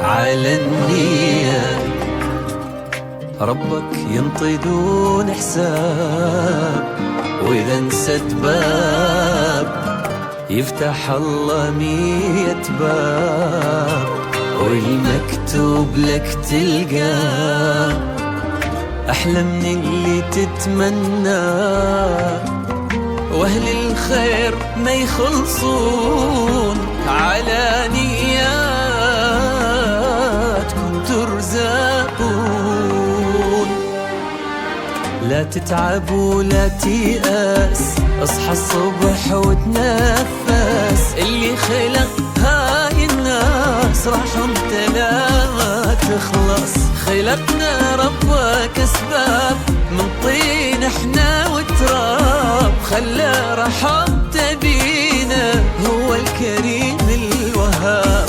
على النية. ربك ينطي دون حساب، وإذا انسد باب يفتح الله 100 باب، والمكتوب لك تلقاه أحلى من اللي تتمناه. وأهل الخير ما يخلصون على نياتكم ترزقون. لا تتعب ولا تيأس، اصحى الصبح وتنفس. اللي خلق هاي الناس راح انت لا تخلص. خلقنا ربك اسباب من طين احنا وتراب، خلى رحمته بينا هو الكريم الوهاب.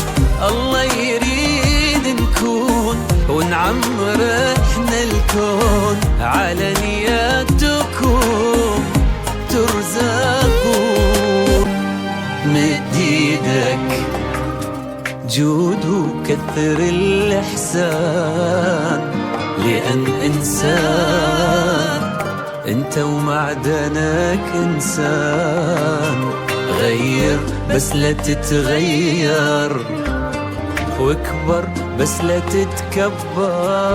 الله يريد نكون ونعمر احنا الكون، على نياتكم ترزقون. مد ايدك جود وكثر الإحسان، لأن إنسان أنت ومعدنك إنسان. غير بس لا تتغير، واكبر بس لا تتكبر.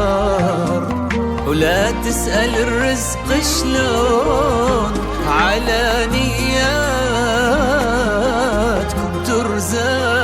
ولا تسأل الرزق شلون، على نياتكم ترزق.